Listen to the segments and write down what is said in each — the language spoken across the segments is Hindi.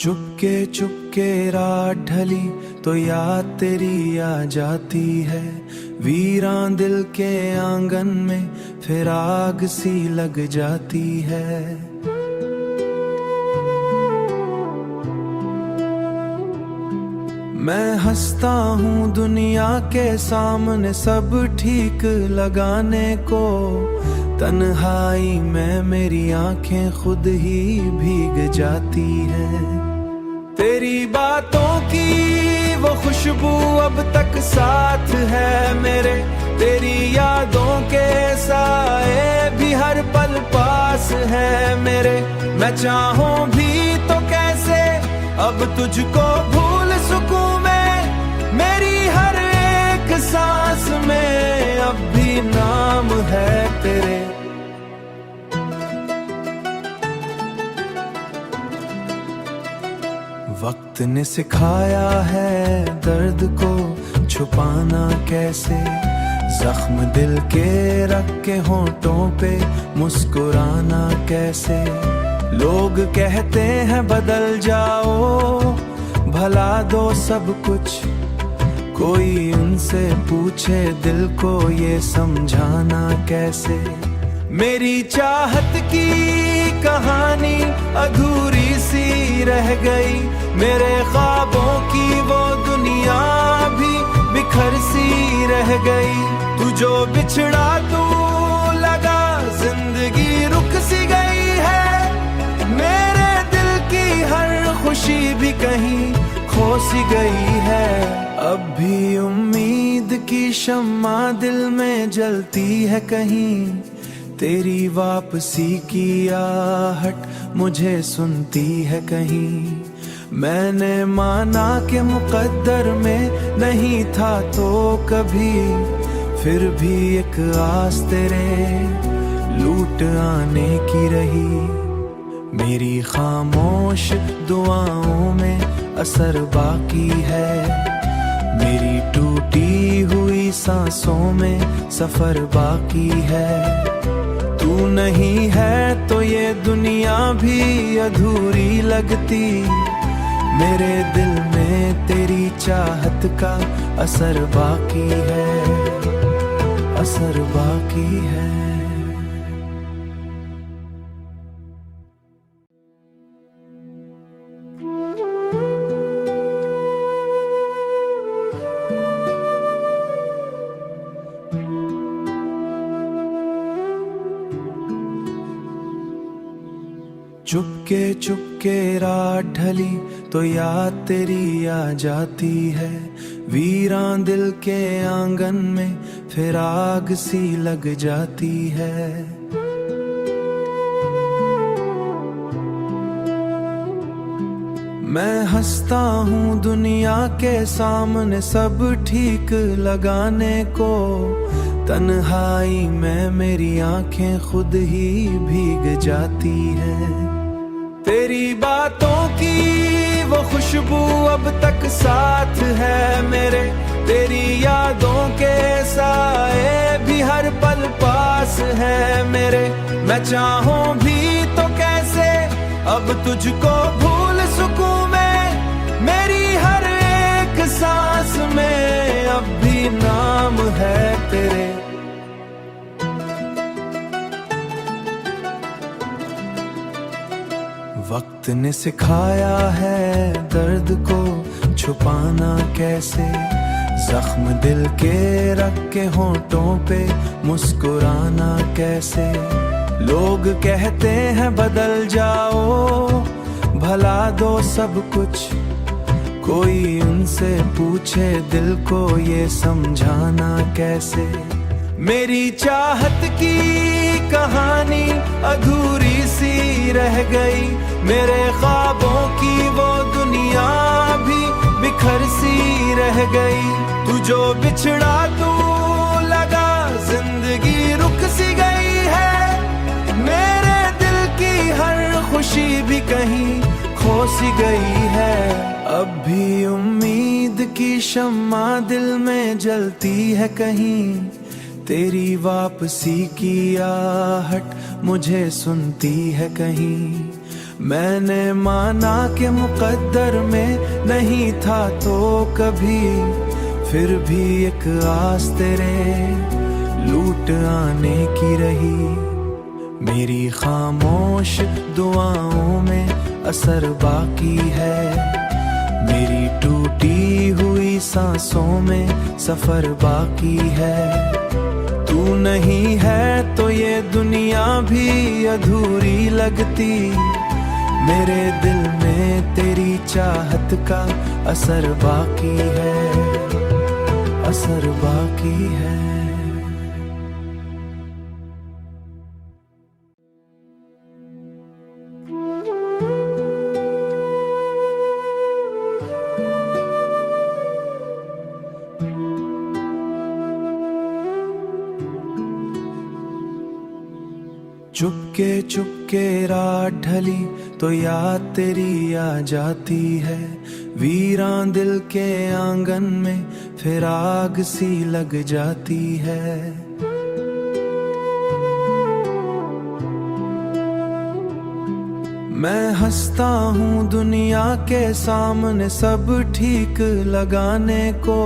चुपके चुपके रात ढली तो याद तेरी आ जाती है। वीरान दिल के आंगन में फिर आग सी लग जाती है। मैं हंसता हूँ दुनिया के सामने सब ठीक लगाने को, तन्हाई में मेरी आंखें खुद ही भीग जाती हैं। तेरी बातों की वो खुशबू अब तक साथ है मेरे, तेरी यादों के साए भी हर पल पास है मेरे। मैं चाहूं भी तो कैसे अब तुझको भूल सकूं मैं, मेरी हर एक सांस में अब भी नाम है तेरे। वक्त ने सिखाया है दर्द को छुपाना कैसे, जख्म दिल के रख के होंठों पे मुस्कुराना कैसे। लोग कहते हैं बदल जाओ, भला दो सब कुछ, कोई उनसे पूछे दिल को ये समझाना कैसे। मेरी चाहत की कहानी अधूरी सी रह गई, मेरे ख्वाबों की वो दुनिया भी बिखर सी रह गई। तू जो बिछड़ा तू लगा जिंदगी रुक सी गई है, मेरे दिल की हर खुशी भी कहीं खो सी गई है। अब भी उम्मीद की शम्मा दिल में जलती है कहीं, तेरी वापसी की आहट मुझे सुनती है कहीं। मैंने माना कि मुकद्दर में नहीं था तो कभी, फिर भी एक आस तेरे लूट आने की रही। मेरी खामोश दुआओं में असर बाकी है, मेरी टूटी हुई सांसों में सफर बाकी है। तू नहीं है तो ये दुनिया भी अधूरी लगती, मेरे दिल में तेरी चाहत का असर बाकी है, असर बाकी है। चुपके चुपके रात ढली तो याद तेरी आ जाती है। वीरान दिल के आंगन में फिर आग सी लग जाती है। मैं हंसता हूँ दुनिया के सामने सब ठीक लगाने को, तन्हाई में मेरी आंखें खुद ही भीग जाती हैं। तेरी बातों की वो खुशबू अब तक साथ है मेरे, तेरी यादों के साए भी हर पल पास है मेरे। मैं चाहूं भी तो कैसे अब तुझको भूल सकूं मैं, मेरी हर एक सांस में अब भी नाम है तेरे। वक्त ने सिखाया है दर्द को छुपाना कैसे, जख्म दिल के रख के होंठों पे मुस्कुराना कैसे। लोग कहते हैं बदल जाओ, भला दो सब कुछ, कोई उनसे पूछे दिल को ये समझाना कैसे। मेरी चाहत की कहानी अधूरी सी रह गई, मेरे ख्वाबों की वो दुनिया भी बिखर सी रह गई। तू जो बिछड़ा तू लगा जिंदगी रुक सी गई है, मेरे दिल की हर खुशी भी कहीं खो सी गई है। अब भी उम्मीद की शम्मा दिल में जलती है कहीं, तेरी वापसी की आहट मुझे सुनती है कहीं। मैंने माना कि मुकद्दर में नहीं था तो कभी, फिर भी एक आस तेरे लूट आने की रही। मेरी खामोश दुआओं में असर बाकी है, मेरी टूटी हुई सांसों में सफर बाकी है। तू नहीं है तो ये दुनिया भी अधूरी लगती, मेरे दिल में तेरी चाहत का असर बाकी है, असर बाकी है। चुपके चुपके रात ढली तो याद तेरी आ जाती है, वीरान दिल के आंगन में फिर आग सी लग जाती है। मैं हंसता हूँ दुनिया के सामने सब ठीक लगाने को,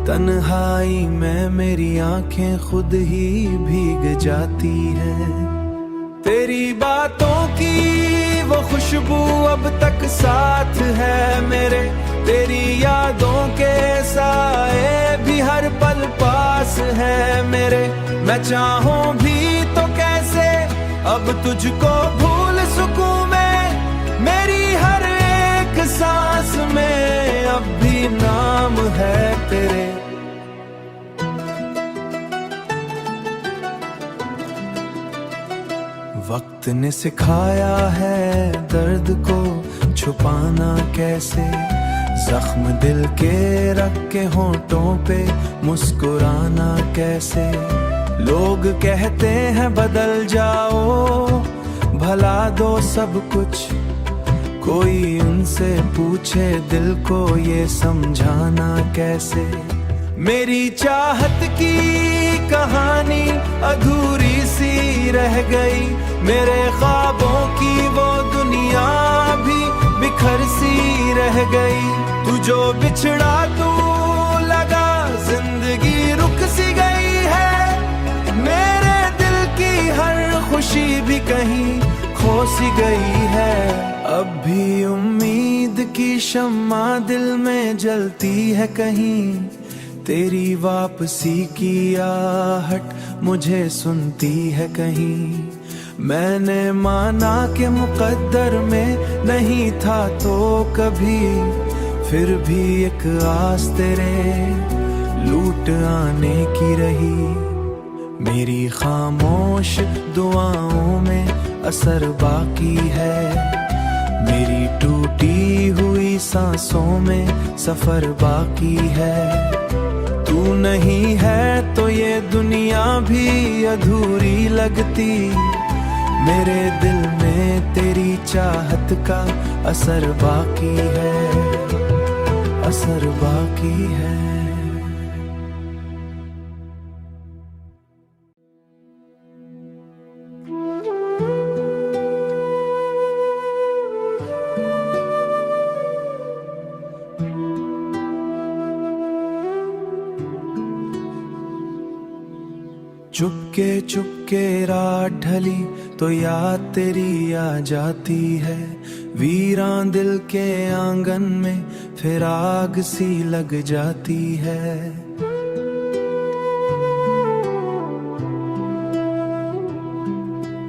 तन्हाई में मेरी आंखें खुद ही भीग जाती हैं। तेरी बातों की वो खुशबू अब तक साथ है मेरे, तेरी यादों के साए भी हर पल पास है मेरे। मैं चाहूं भी तो कैसे अब तुझको भूल सकूं मैं, मेरी हर एक सांस में अब भी नाम है तेरे। वक्त ने सिखाया है दर्द को छुपाना कैसे, जख्म दिल के रख के होंठों पे मुस्कुराना कैसे। लोग कहते हैं बदल जाओ, भला दो सब कुछ, कोई उनसे पूछे दिल को ये समझाना कैसे। मेरी चाहत की कहानी अधूरी सी रह गई, मेरे ख्वाबों की वो दुनिया भी बिखर सी रह गई। तू जो बिछड़ा तू लगा जिंदगी रुक सी गई है, मेरे दिल की हर खुशी भी कहीं खो सी गई है। अब भी उम्मीद की शम्मा दिल में जलती है कहीं, तेरी वापसी की आहट मुझे सुनती है कहीं। मैंने माना कि मुकद्दर में नहीं था तो कभी, फिर भी एक आस तेरे लूट आने की रही। मेरी खामोश दुआओं में असर बाकी है, मेरी टूटी हुई सांसों में सफर बाकी है। तू नहीं है तो ये दुनिया भी अधूरी लगती, मेरे दिल में तेरी चाहत का असर बाकी है, असर बाकी है। चुपके चुपके रात ढली तो याद तेरी आ जाती है, वीरान दिल के आंगन में फिर आग सी लग जाती है।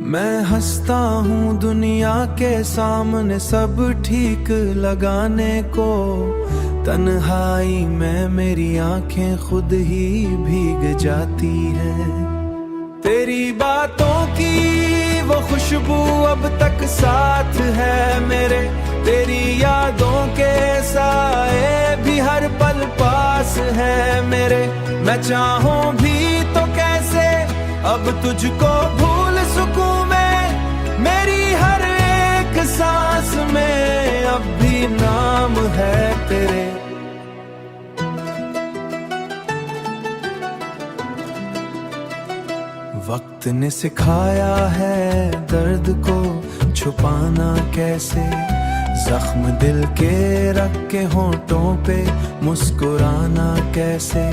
मैं हंसता हूँ दुनिया के सामने सब ठीक लगाने को, तन्हाई में मेरी आंखें खुद ही भीग जाती हैं। तेरी बातों की वो खुशबू अब तक साथ है मेरे, तेरी यादों के साए भी हर पल पास है मेरे। मैं चाहूं भी तो कैसे अब तुझको भूल सकूं मैं, मेरी हर एक सांस में अब भी नाम है तेरे। वक्त ने सिखाया है दर्द को छुपाना कैसे, जख्म दिल के रख के होंठों पे मुस्कुराना कैसे।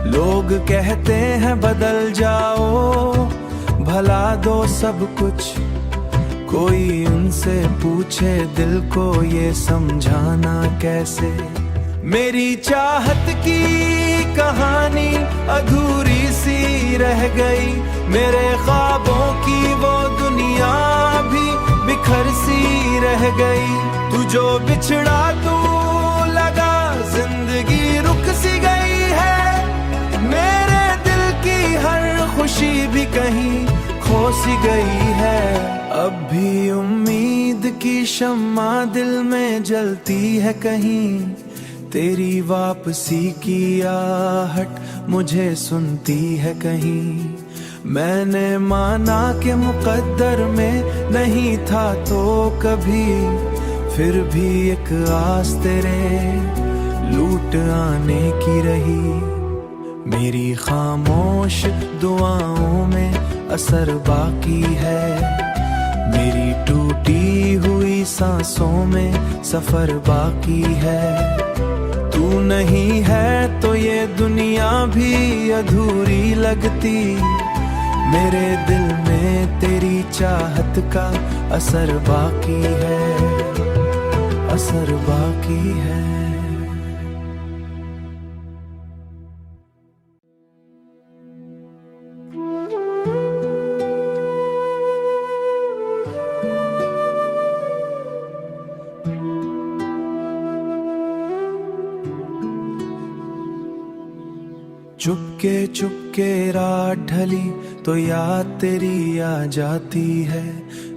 लोग कहते हैं बदल जाओ, भला दो सब कुछ, कोई उनसे पूछे दिल को ये समझाना कैसे। मेरी चाहत की कहानी अधूरी सी रह गई, मेरे ख्वाबों की वो दुनिया भी बिखर सी रह गई। तू जो बिछड़ा तू लगा, जिंदगी रुक सी गई है, मेरे दिल की हर खुशी भी कहीं खो सी गई है। अब भी उम्मीद की शम्मा दिल में जलती है कहीं, तेरी वापसी की आहट मुझे सुनती है कहीं। मैंने माना कि मुकद्दर में नहीं था तो कभी, फिर भी एक आस तेरे लूट आने की रही। मेरी खामोश दुआओं में असर बाकी है, मेरी टूटी हुई सांसों में सफर बाकी है। तू नहीं है तो ये दुनिया भी अधूरी लगती, मेरे दिल में तेरी चाहत का असर बाकी है, असर बाकी है। चुपके चुपके रात ढली तो याद तेरी आ जाती है,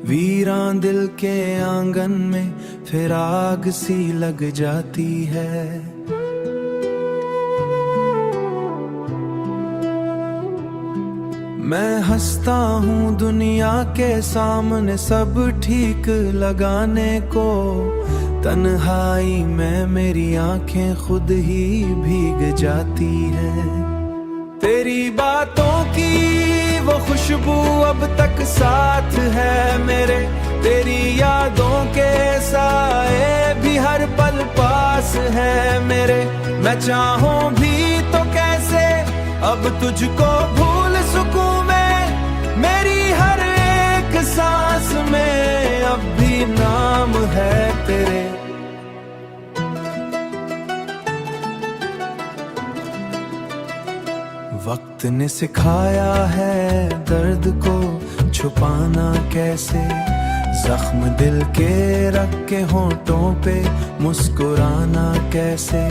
वीरान दिल के आंगन में फिर आग सी लग जाती है। मैं हंसता हूँ दुनिया के सामने सब ठीक लगाने को, तन्हाई में मेरी आंखें खुद ही भीग जाती हैं। तेरी बातों की वो खुशबू अब तक साथ है मेरे, तेरी यादों के साए भी हर पल पास है मेरे। मैं चाहूं भी तो कैसे अब तुझको भूल सकूं मैं, मेरी हर एक सांस में अब भी नाम है तेरे। वक्त ने सिखाया है दर्द को छुपाना कैसे, जख्म दिल के रख के होंठों पे मुस्कुराना कैसे।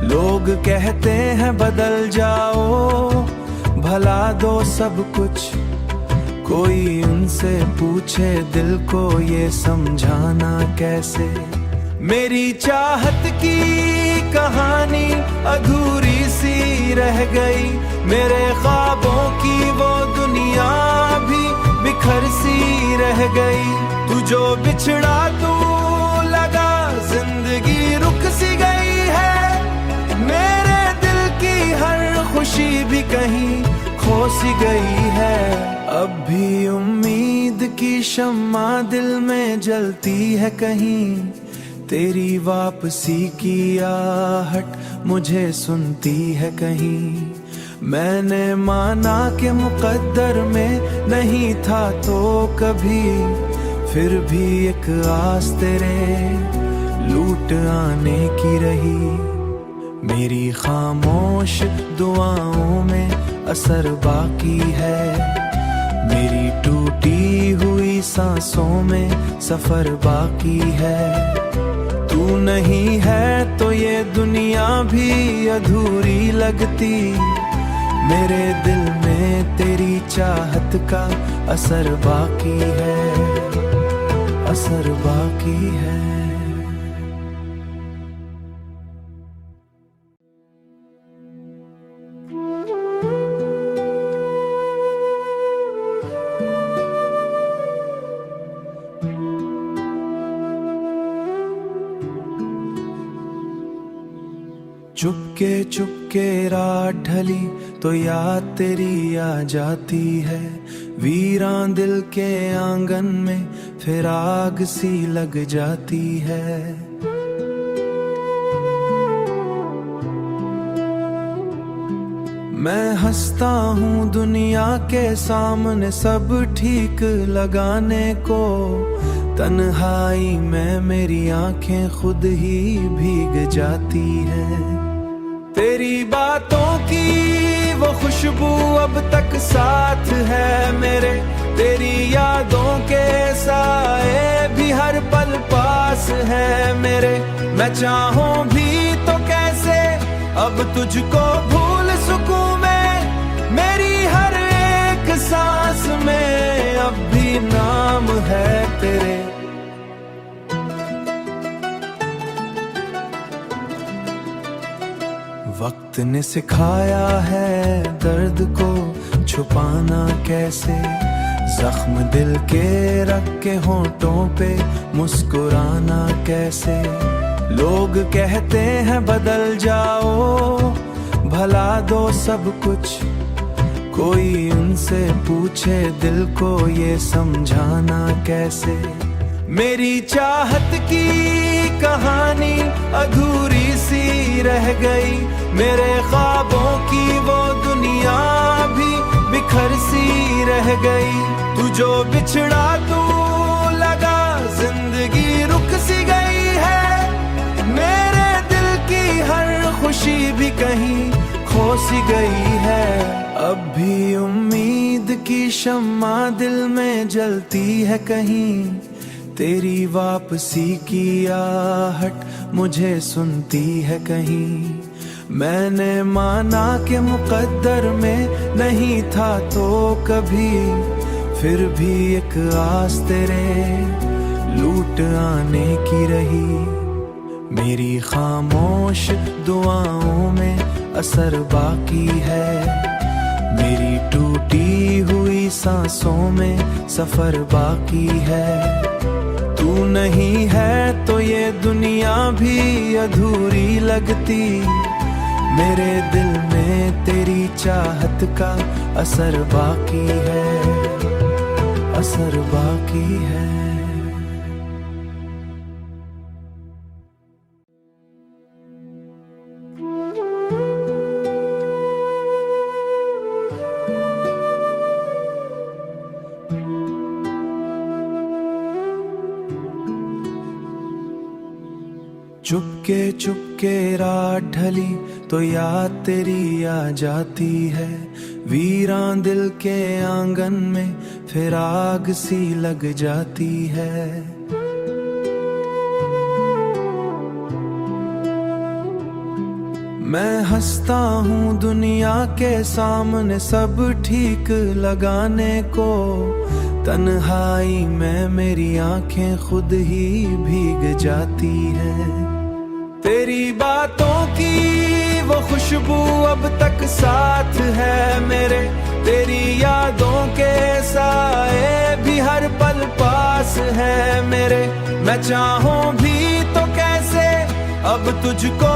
लोग कहते हैं बदल जाओ, भला दो सब कुछ, कोई उनसे पूछे दिल को ये समझाना कैसे। मेरी चाहत की कहानी अधूरी सी रह गई, मेरे ख्वाबों की वो दुनिया भी बिखर सी रह गई। तू जो बिछड़ा तू लगा, जिंदगी रुक सी गई है, मेरे दिल की हर खुशी भी कहीं खो सी गई है। अब भी उम्मीद की शम्मा दिल में जलती है कहीं, तेरी वापसी की आहट मुझे सुनती है कहीं। मैंने माना कि मुकद्दर में नहीं था तो कभी, फिर भी एक आस तेरे लूट आने की रही। मेरी खामोश दुआओं में असर बाकी है, मेरी टूटी हुई सांसों में सफर बाकी है। तू नहीं है तो ये दुनिया भी अधूरी लगती, मेरे दिल में तेरी चाहत का असर बाकी है, असर बाकी है। चुपके चुपके रात ढली तो याद तेरी आ जाती है, वीरान दिल के आंगन में फिर आग सी लग जाती है। मैं हंसता हूँ दुनिया के सामने सब ठीक लगाने को, तन्हाई में मेरी आंखें खुद ही भीग जाती हैं। तेरी बातों की वो खुशबू अब तक साथ है मेरे, तेरी यादों के साए भी हर पल पास है मेरे। मैं चाहूं भी तो कैसे अब तुझको भूल सकूं मैं, मेरी हर एक सांस में अब भी नाम है तेरे। वक्त ने सिखाया है दर्द को छुपाना कैसे, जख्म दिल के रख के होंठों पे मुस्कुराना कैसे। लोग कहते हैं बदल जाओ, भला दो सब कुछ, कोई उनसे पूछे दिल को ये समझाना कैसे। मेरी चाहत की कहानी अधूरी सी रह गई, मेरे ख्वाबों की वो दुनिया भी बिखर सी रह गई। तू जो बिछड़ा तू लगा जिंदगी रुक सी गई है, मेरे दिल की हर खुशी भी कहीं खो सी गई है। अब भी उम्मीद की शम्मा दिल में जलती है कहीं, तेरी वापसी की आहट मुझे सुनती है कहीं। मैंने माना कि मुकद्दर में नहीं था तो कभी, फिर भी एक आस तेरे लूट आने की रही। मेरी खामोश दुआओं में असर बाकी है, मेरी टूटी हुई सांसों में सफर बाकी है। तू नहीं है तो ये दुनिया भी अधूरी लगती, मेरे दिल में तेरी चाहत का असर बाकी है, असर बाकी है। चुपके चुपके रात ढली तो याद तेरी आ जाती है, वीरान दिल के आंगन में फिर आग सी लग जाती है। मैं हंसता हूँ दुनिया के सामने सब ठीक लगाने को, तन्हाई में मेरी आंखें खुद ही भीग जाती हैं। तेरी बातों की वो खुशबू अब तक साथ है मेरे, तेरी यादों के साए भी हर पल पास है मेरे। मैं चाहूं भी तो कैसे अब तुझको